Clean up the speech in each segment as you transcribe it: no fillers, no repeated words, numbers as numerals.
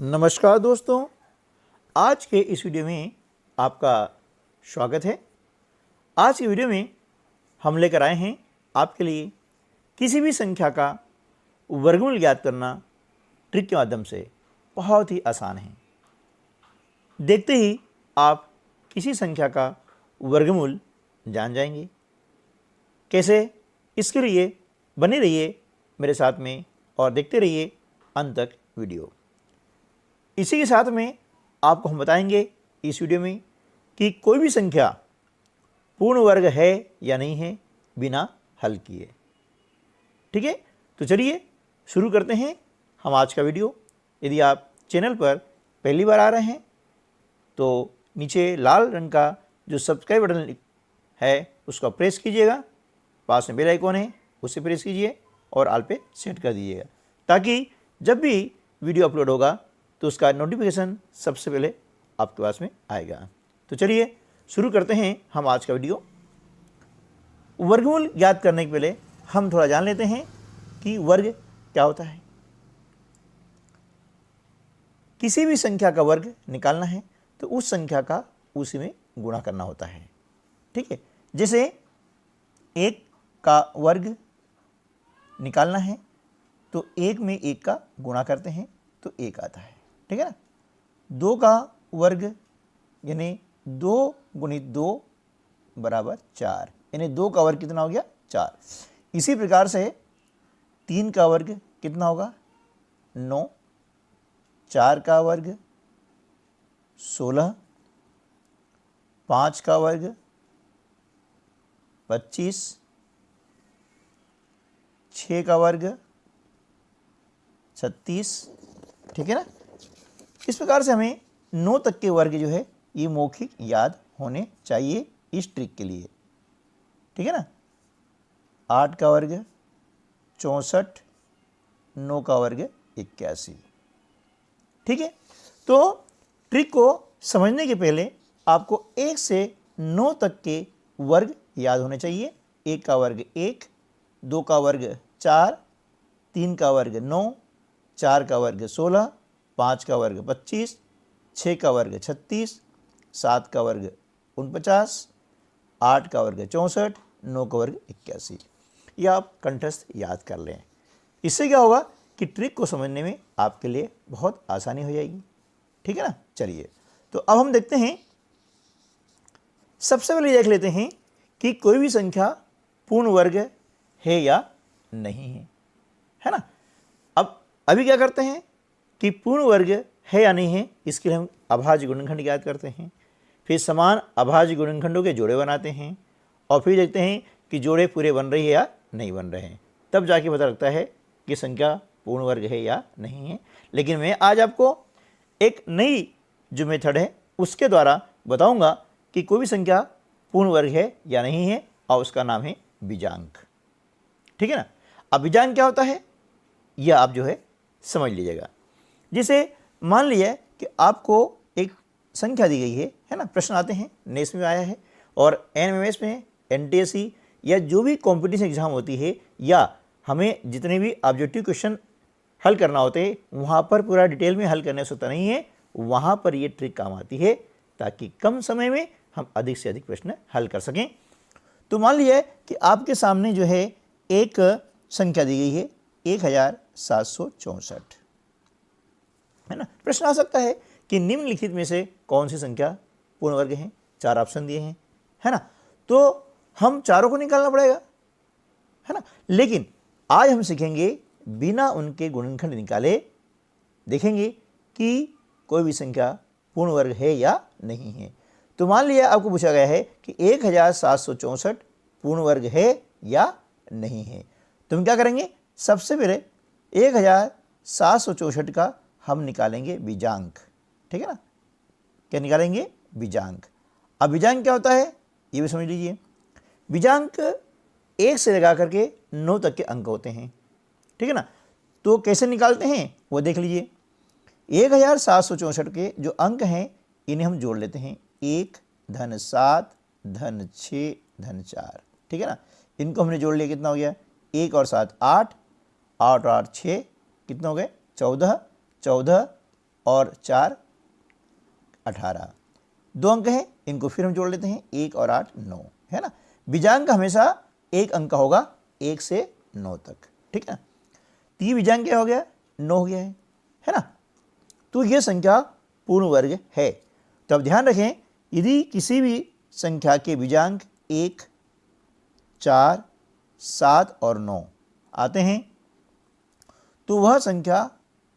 नमस्कार दोस्तों, आज के इस वीडियो में आपका स्वागत है। आज की वीडियो में हम लेकर आए हैं आपके लिए किसी भी संख्या का वर्गमूल ज्ञात करना ट्रिक के माध्यम से। बहुत ही आसान है। देखते ही आप किसी संख्या का वर्गमूल जान जाएंगे। कैसे, इसके लिए बने रहिए मेरे साथ में और देखते रहिए अंत तक वीडियो। इसी के साथ में आपको हम बताएंगे इस वीडियो में कि कोई भी संख्या पूर्ण वर्ग है या नहीं है बिना हल किए। ठीक है, तो चलिए शुरू करते हैं हम आज का वीडियो। यदि आप चैनल पर पहली बार आ रहे हैं तो नीचे लाल रंग का जो सब्सक्राइब बटन है उसका प्रेस कीजिएगा। पास में बेल आइकॉन है उसे प्रेस कीजिए और ऑल पे सेट कर दीजिएगा, ताकि जब भी वीडियो अपलोड होगा तो उसका नोटिफिकेशन सबसे पहले आपके पास में आएगा। तो चलिए शुरू करते हैं हम आज का वीडियो। वर्गमूल ज्ञात करने के पहले हम थोड़ा जान लेते हैं कि वर्ग क्या होता है। किसी भी संख्या का वर्ग निकालना है तो उस संख्या का उसी में गुणा करना होता है। ठीक है, जैसे 1 का वर्ग निकालना है तो 1 में 1 का गुणा करते हैं तो 1 आता है। ठीक है ना। 2 का वर्ग यानी 2 गुणित 2 बराबर 4, यानी 2 का वर्ग कितना हो गया 4। इसी प्रकार से 3 का वर्ग कितना होगा 9, 4 का वर्ग 16, 5 का वर्ग 25, 6 का वर्ग 36। ठीक है ना। इस प्रकार से हमें 9 तक के वर्ग जो है ये मौखिक याद होने चाहिए इस ट्रिक के लिए। ठीक है ना। 8 का वर्ग 64, 9 का वर्ग 81। ठीक है, तो ट्रिक को समझने के पहले आपको 1 से 9 तक के वर्ग याद होने चाहिए। 1 का वर्ग 1, 2 का वर्ग 4, 3 का वर्ग 9, 4 का वर्ग 16, 5 का वर्ग 25, 6 का वर्ग 36, 7 का वर्ग 49, 8 का वर्ग 64, 9 का वर्ग 81। यह आप कंठस्थ याद कर लें। इससे क्या होगा कि ट्रिक को समझने में आपके लिए बहुत आसानी हो जाएगी। ठीक है ना। चलिए, तो अब हम देखते हैं, सबसे पहले देख लेते हैं कि कोई भी संख्या पूर्ण वर्ग है या नहीं है ना। अब अभी क्या करते हैं कि पूर्ण वर्ग है या नहीं है इसके लिए हम अभाज्य गुणनखंड ज्ञात करते हैं, फिर समान अभाज्य गुणनखंडों के जोड़े बनाते हैं और फिर देखते हैं कि जोड़े पूरे बन रही है या नहीं बन रहे हैं। तब जाके पता लगता है कि संख्या पूर्ण वर्ग है या नहीं है। लेकिन मैं आज आपको एक नई जो मेथड है उसके द्वारा बताऊंगा कि कोई भी संख्या पूर्ण वर्ग है या नहीं है, और उसका नाम है बीजांक। ठीक है ना। अब बीजांक क्या होता है यह आप जो है समझ लीजिएगा। जैसे मान लिया कि आपको एक संख्या दी गई है ना। प्रश्न आते हैं, नेस में आया है और एनएमएस में, एनटीएससी या जो भी कंपटीशन एग्जाम होती है, या हमें जितने भी ऑब्जेक्टिव क्वेश्चन हल करना होते हैं वहाँ पर पूरा डिटेल में हल करने से होता नहीं है। वहाँ पर ये ट्रिक काम आती है ताकि कम समय में हम अधिक से अधिक प्रश्न हल कर सकें। तो मान लिया कि आपके सामने जो है एक संख्या दी गई है 1764, है ना। प्रश्न आ सकता है कि निम्नलिखित में से कौन सी संख्या पूर्ण वर्ग है। 4 ऑप्शन दिए हैं, है ना। तो हम चारों को निकालना पड़ेगा, है ना। लेकिन आज हम सीखेंगे बिना उनके गुणनखंड निकाले, देखेंगे कि कोई भी संख्या पूर्ण वर्ग है या नहीं है। तो मान लिया आपको पूछा गया है कि 1764 पूर्ण वर्ग है या नहीं है। तो हम क्या करेंगे, सबसे पहले 1764 का हम निकालेंगे बीजांक। ठीक है ना। क्या निकालेंगे, बीजांक। अब बीजांक क्या होता है ये भी समझ लीजिए। बीजांक 1 से लगा करके 9 तक के अंक होते हैं। ठीक है ना। तो कैसे निकालते हैं वो देख लीजिए। 1764 के जो अंक हैं इन्हें हम जोड़ लेते हैं। 1 धन 7 धन 6 धन 4। ठीक है ना। इनको हमने जोड़ लिया, कितना हो गया 1 और 7 8, 8 और 8 6, कितना हो गए 14, 14 और 4 18, 2 अंक हैं, इनको फिर हम जोड़ लेते हैं, 1 और 8 9, है ना। बीजांक हमेशा एक अंक का होगा 1 से 9 तक, ठीक है। तो ये बीजांक क्या हो गया, 9 हो गया है ना। तो ये संख्या पूर्ण वर्ग है। तो अब ध्यान रखें, यदि किसी भी संख्या के बीजांक 1, 4, 7 और 9 आते हैं तो वह संख्या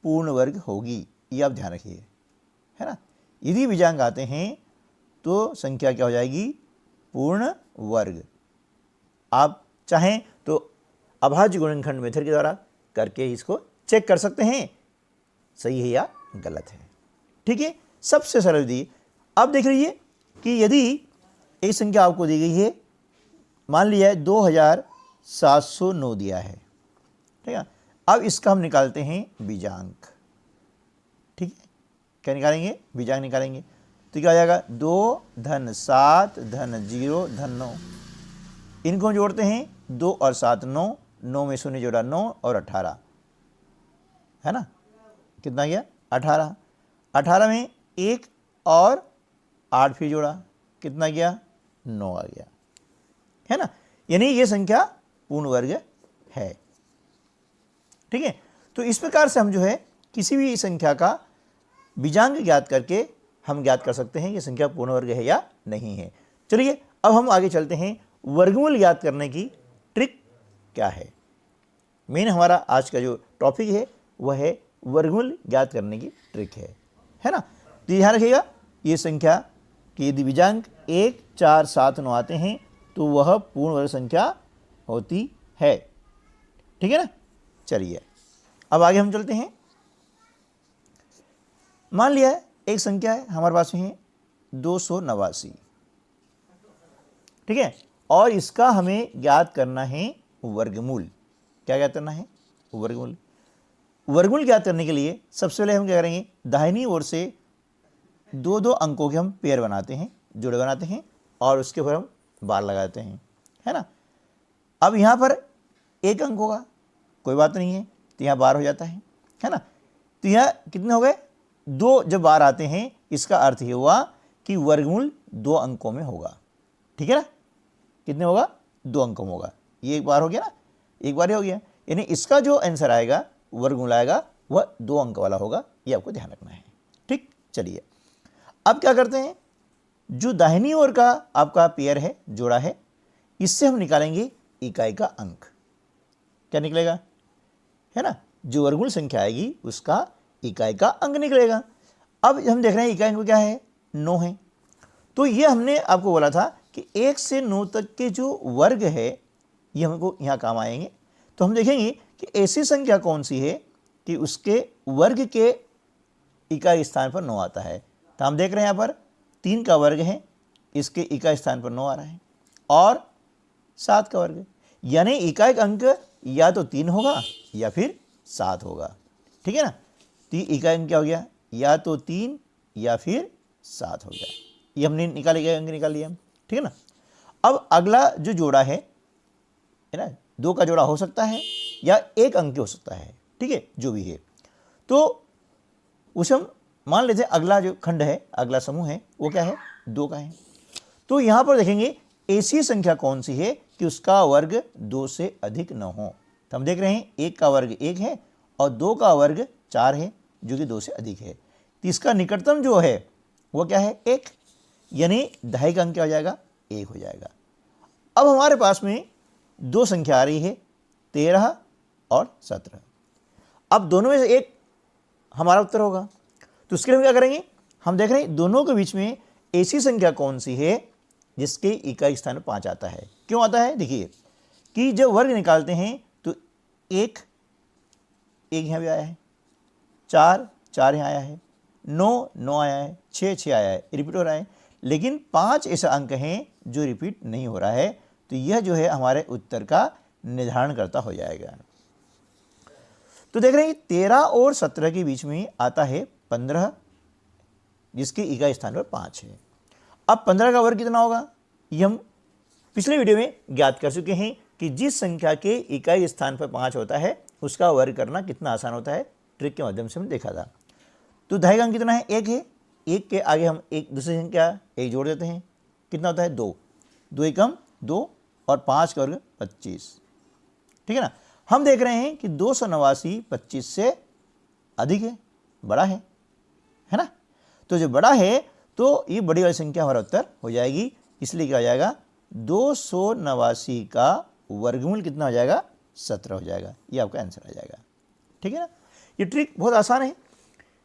पूर्ण वर्ग होगी, ये आप ध्यान रखिए, है ना। यदि बीजांक आते हैं तो संख्या क्या हो जाएगी, पूर्ण वर्ग। आप चाहें तो अभाज्य गुणनखंड मेथड के द्वारा करके इसको चेक कर सकते हैं सही है या गलत है, ठीक है। सबसे सरल विधि। अब देख लीजिए कि यदि एक संख्या आपको दी गई है, मान लिया है 2709 दिया है, ठीक है। अब इसका हम निकालते हैं बीजांक, ठीक है। क्या निकालेंगे, बीजांक निकालेंगे। तो क्या हो जाएगा, 2 धन 7 धन 0 धन 9, इनको हम जोड़ते हैं, 2 और 7 9, 9 में 0 जोड़ा 9 और 18, है ना। कितना गया, 18, 18 में 1 और 8 फिर जोड़ा, कितना गया, 9 आ गया, है ना। यानी ये संख्या पूर्ण वर्ग है, ठीक है। तो इस प्रकार से हम जो है किसी भी संख्या का बीजांक ज्ञात करके हम ज्ञात कर सकते हैं कि संख्या पूर्ण वर्ग है या नहीं है। चलिए अब हम आगे चलते हैं, वर्गमूल ज्ञात करने की ट्रिक क्या है। मेन हमारा आज का जो टॉपिक है वह है वर्गमूल ज्ञात करने की ट्रिक है ना। तो ध्यान रखिएगा, ये संख्या कि यदि बीजांक 1, 4, 7, 9 आते हैं तो वह पूर्ण वर्ग संख्या होती है, ठीक है ना। चलिए अब आगे हम चलते हैं। मान लिया एक संख्या है हमारे पास में है 289, ठीक है, और इसका हमें ज्ञात करना है वर्गमूल। क्या ज्ञात करना है, वर्गमूल। वर्गमूल ज्ञात करने के लिए सबसे पहले हम क्या करेंगे, दाहिनी ओर से 2-2 अंकों के हम पेयर बनाते हैं, जोड़े बनाते हैं और उसके ऊपर हम बार लगाते हैं, है ना। अब यहाँ पर एक अंक होगा, कोई बात नहीं है, तो यहाँ बार हो जाता है ना। तो यहाँ कितने हो गए, 2 जब बार आते हैं इसका अर्थ ये हुआ कि वर्गमूल 2 अंकों में होगा, ठीक है ना। कितने होगा, 2 अंकों में होगा। ये एक बार हो गया ना, एक बार ही हो गया, यानी इसका जो आंसर आएगा वर्गमूल आएगा वह 2 अंक वाला होगा, ये आपको ध्यान रखना है, ठीक। चलिए अब क्या करते हैं, जो दाहिनी ओर का आपका पेयर है, जोड़ा है, इससे हम निकालेंगे इकाई का अंक। क्या निकलेगा, है ना, जो वर्गमूल संख्या आएगी उसका इकाई का अंक निकलेगा। अब हम देख रहे हैं इकाई अंक क्या है, 9 है। तो ये हमने आपको बोला था कि 1 से 9 तक के जो वर्ग है ये हमको यहाँ काम आएंगे। तो हम देखेंगे कि ऐसी संख्या कौन सी है कि उसके वर्ग के इकाई स्थान पर 9 आता है। तो हम देख रहे हैं यहाँ पर 3 का वर्ग है, इसके इकाई स्थान पर 9 आ रहा है, और 7 का वर्ग, यानी इकाई अंक या तो 3 होगा या फिर 7 होगा, ठीक है ना। तो इकाई अंक क्या हो गया, या तो 3 या फिर 7 हो गया। ये हमने निकाले गए अंक निकाल लिया, ठीक है ना। अब अगला जो जोड़ा है ना, 2 का जोड़ा हो सकता है या 1 अंक हो सकता है, ठीक है, जो भी है। तो उसे हम मान लेते हैं अगला जो खंड है, अगला समूह है वो क्या है, 2 का है। तो यहाँ पर देखेंगे ऐसी संख्या कौन सी है कि उसका वर्ग 2 से अधिक न हो। तो हम देख रहे हैं 1 का वर्ग 1 है और 2 का वर्ग 4 है जो कि 2 से अधिक है। तो इसका निकटतम जो है वो क्या है, 1, यानी दहाई का अंक क्या हो जाएगा, 1 हो जाएगा। अब हमारे पास में 2 संख्या आ रही है, 13 और 17। अब दोनों में से एक हमारा उत्तर होगा। तो उसके लिए हम क्या करेंगे, हम देख रहे हैं दोनों के बीच में ऐसी संख्या कौन सी है जिसके इकाई स्थान में 5 आता है। क्यों आता है, देखिए कि जब वर्ग निकालते हैं तो 1 यहाँ भी आया है, 4 यहाँ आया है, 9 आया है, 6 आया है, रिपीट हो रहा है। लेकिन 5 ऐसा अंक हैं जो रिपीट नहीं हो रहा है। तो यह जो है हमारे उत्तर का निर्धारण करता हो जाएगा। तो देख रहे हैं 13 और 17 के बीच में आता है 15, जिसकी इकाई स्थान पर 5 है। अब 15 का वर्ग कितना होगा, ये हम पिछले वीडियो में ज्ञात कर चुके हैं कि जिस संख्या के इकाई स्थान पर 5 होता है उसका वर्ग करना कितना आसान होता है, ट्रिक के माध्यम से हमने देखा था। तो दहाई का अंक कितना है, 1 है। 1 के आगे हम एक दूसरी संख्या 1 जोड़ देते हैं, कितना होता है 2, 2 एकम 2 और 5 का वर्ग 25, ठीक है ना। हम देख रहे हैं कि 289 25 से अधिक है, बड़ा है ना। तो जो बड़ा है तो ये बड़ी वाली संख्या हमारा उत्तर हो जाएगी, इसलिए क्या हो जाएगा 289 का वर्गमूल कितना हो जाएगा, 17 हो जाएगा। ये आपका आंसर आ जाएगा, ठीक है ना। ये ट्रिक बहुत आसान है,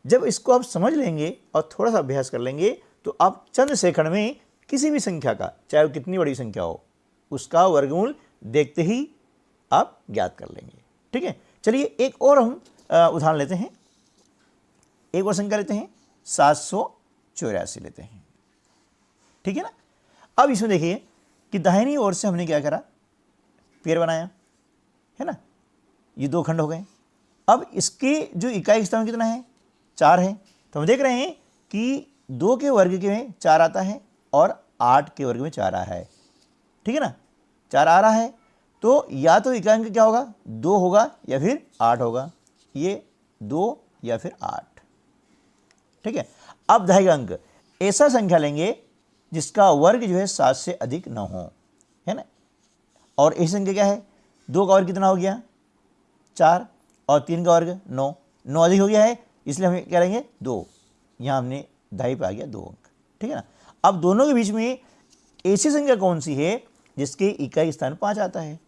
जब इसको आप समझ लेंगे और थोड़ा सा अभ्यास कर लेंगे तो आप चंद सेकंड में किसी भी संख्या का, चाहे वो कितनी बड़ी संख्या हो, उसका वर्गमूल देखते ही आप ज्ञात कर लेंगे, ठीक है। चलिए एक और हम उदाहरण लेते हैं, एक और संख्या लेते हैं 784 लेते हैं, ठीक है ना। अब इसमें देखिए कि दाहिनी ओर से हमने क्या करा, पेड़ बनाया, है ना, ये 2 खंड हो गए। अब इसके जो इकाई स्थान कितना है, 4 है। तो हम देख रहे हैं कि 2 के वर्ग के में 4 आता है और 8 के वर्ग में 4 आ रहा है, ठीक है ना, 4 आ रहा है। तो या तो इकाई अंक क्या होगा, 2 होगा या फिर 8 होगा, ये 2 या फिर 8, ठीक है। अब दहाई का अंक ऐसा संख्या लेंगे जिसका वर्ग जो है 7 से अधिक न हो, है ना। और ऐसी संख्या क्या है, 2 का वर्ग कितना हो गया 4 और 3 का वर्ग 9, 9 अधिक हो गया है, इसलिए हम क्या लेंगे 2, यहाँ हमने दहाई पे आ गया 2 अंक, ठीक है ना। अब दोनों के बीच में ऐसी संख्या कौन सी है जिसके इकाई स्थान 5 आता है,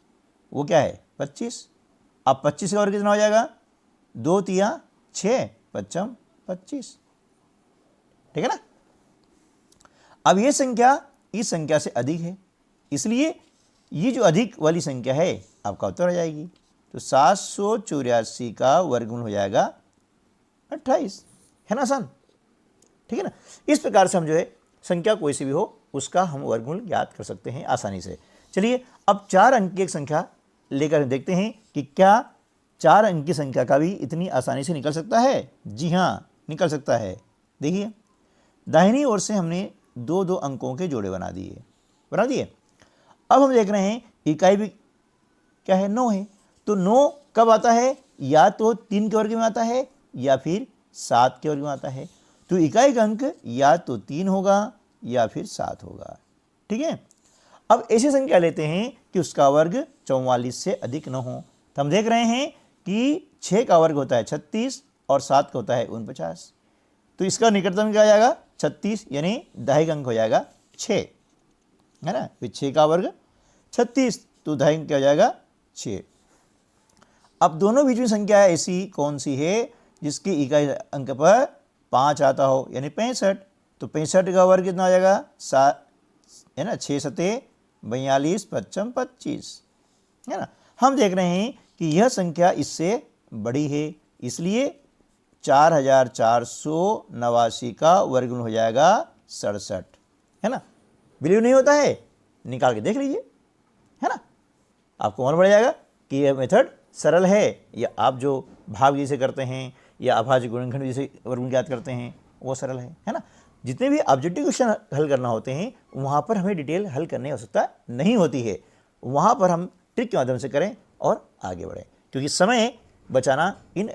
वो क्या है 25। अब 25 का वर्ग कितना हो जाएगा, 2 तिया 6 पच्चम 25, ठीक है ना। अब ये संख्या इस संख्या से अधिक है, इसलिए ये जो अधिक वाली संख्या है आपका उत्तर हो जाएगी। तो 784 का वर्गमूल हो जाएगा 28, है ना आसान, ठीक है ना। इस प्रकार से हम जो है संख्या कोई सी भी हो उसका हम वर्गमूल ज्ञात कर सकते हैं आसानी से। चलिए अब 4 अंक की एक संख्या लेकर देखते हैं कि क्या 4 अंक की संख्या का भी इतनी आसानी से निकल सकता है। जी हाँ, निकल सकता है। देखिए दाहिनी ओर से हमने 2-2 अंकों के जोड़े बना दिए। अब हम देख रहे हैं इकाई भी क्या है, 9 है। तो 9 कब आता है, या तो 3 के वर्ग में आता है या फिर 7 के वर्ग में आता है। तो इकाई का अंक या तो 3 होगा या फिर 7 होगा, ठीक है। अब ऐसी संख्या लेते हैं कि उसका वर्ग 44 से अधिक न हो। तो हम देख रहे हैं कि 6 का वर्ग होता है 36 और 7 का होता है 49। तो इसका निकटतम क्या आ जाएगा 36, यानी दहाई का अंक हो जाएगा 6, है ना। फिर 6 का वर्ग 36, तो दहाई अंक क्या हो जाएगा 6। अब दोनों बीच में संख्या ऐसी कौन सी है जिसकी इकाई अंक पर 5 आता हो, यानी 65। तो 65 का वर्ग कितना हो जाएगा 7, है ना, 6 सते 42 पच्चम 25, है ना। हम देख रहे हैं कि यह संख्या इससे बड़ी है, इसलिए 4489 का वर्गमूल हो जाएगा 67, है ना। बिलीव नहीं होता है, निकाल के देख लीजिए, है ना। आपको मालूम पड़ जाएगा कि यह मेथड सरल है, या आप जो भाग जैसे करते हैं या अभाज्य गुणनखंड जैसे वर्गमूल ज्ञात करते हैं वो सरल है ना। जितने भी ऑब्जेक्टिव क्वेश्चन हल करना होते हैं वहाँ पर हमें डिटेल हल करने की आवश्यकता नहीं होती है, वहाँ पर हम ट्रिक के माध्यम से करें और आगे बढ़ें, क्योंकि समय बचाना इन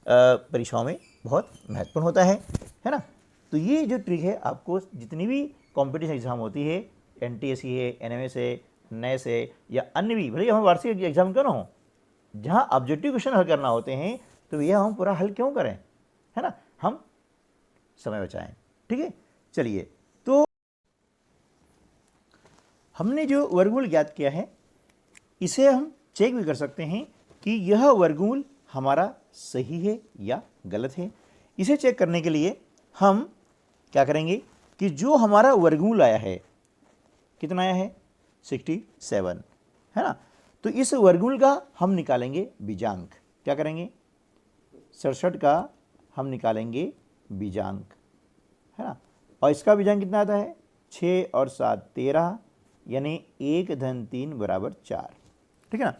परीक्षाओं में बहुत महत्वपूर्ण होता है ना। तो ये जो ट्रिक है आपको जितनी भी कॉम्पिटिशन एग्जाम होती है, NTSC है, NMS है, NES है या अन्य भी, भले हमें वार्षिक एग्जाम क्यों ना हो, जहाँ ऑब्जेक्टिव क्वेश्चन हल करना होते हैं तो यह हम पूरा हल क्यों करें, है ना, हम समय बचाएं, ठीक है। चलिए, तो हमने जो वर्गमूल ज्ञात किया है इसे हम चेक भी कर सकते हैं कि यह वर्गमूल हमारा सही है या गलत है। इसे चेक करने के लिए हम क्या करेंगे कि जो हमारा वर्गमूल आया है, कितना आया है 67, है ना। तो इस वर्गमूल का हम निकालेंगे बीजांक, क्या करेंगे 67 का हम निकालेंगे बीजांक, है ना। और इसका बीजांक कितना आता है 6 और 7 13, यानी 1 धन 3 बराबर 4, ठीक है ना।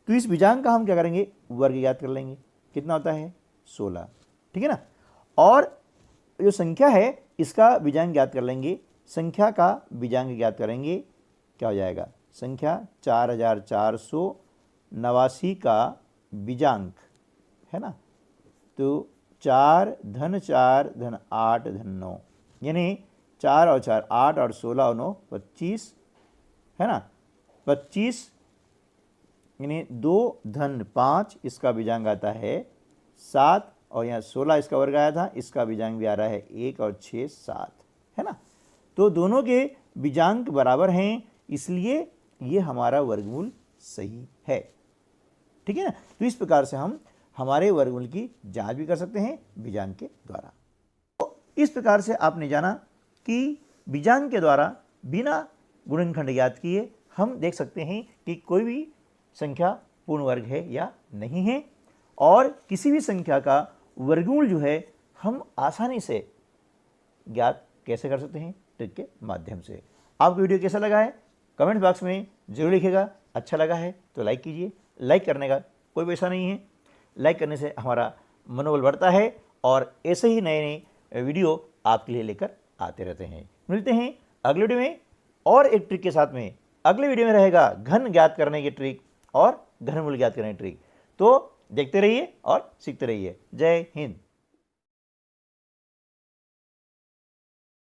तो इस बीजांक का हम क्या करेंगे वर्ग ज्ञात कर लेंगे, कितना होता है 16, ठीक है ना। और जो संख्या है इसका बीजांक ज्ञात कर लेंगे, संख्या का बीजांक ज्ञात करेंगे, क्या हो जाएगा संख्या 4489 का बीजांक, है ना। तो 4 धन 4 धन 8 धन 9, यानी 4 और 4 8 और 16 और 9 25, है ना। 25 यानी 2 धन 5, इसका बीजांग आता है 7, और यहाँ 16 इसका वर्ग आया था, इसका बीजांग भी आ रहा है 1 और 6 7, है ना। तो दोनों के बीजांक बराबर हैं, इसलिए ये हमारा वर्गमूल सही है, ठीक है ना। तो इस प्रकार से हम हमारे वर्गमूल की जांच भी कर सकते हैं बीजांक के द्वारा। तो इस प्रकार से आपने जाना कि बीजांक के द्वारा बिना गुणनखंड ज्ञात किए हम देख सकते हैं कि कोई भी संख्या पूर्ण वर्ग है या नहीं है, और किसी भी संख्या का वर्गमूल जो है हम आसानी से ज्ञात कैसे कर सकते हैं, ट्रिक के माध्यम से। आपको वीडियो कैसा लगा है कमेंट बॉक्स में जरूर लिखिएगा। अच्छा लगा है तो लाइक कीजिए, लाइक करने का कोई पैसा नहीं है, लाइक करने से हमारा मनोबल बढ़ता है और ऐसे ही नए नए वीडियो आपके लिए लेकर आते रहते हैं। मिलते हैं अगले वीडियो में और एक ट्रिक के साथ में। अगले वीडियो में रहेगा घन ज्ञात करने की ट्रिक और घनमूल ज्ञात करने की ट्रिक। तो देखते रहिए और सीखते रहिए। जय हिंद।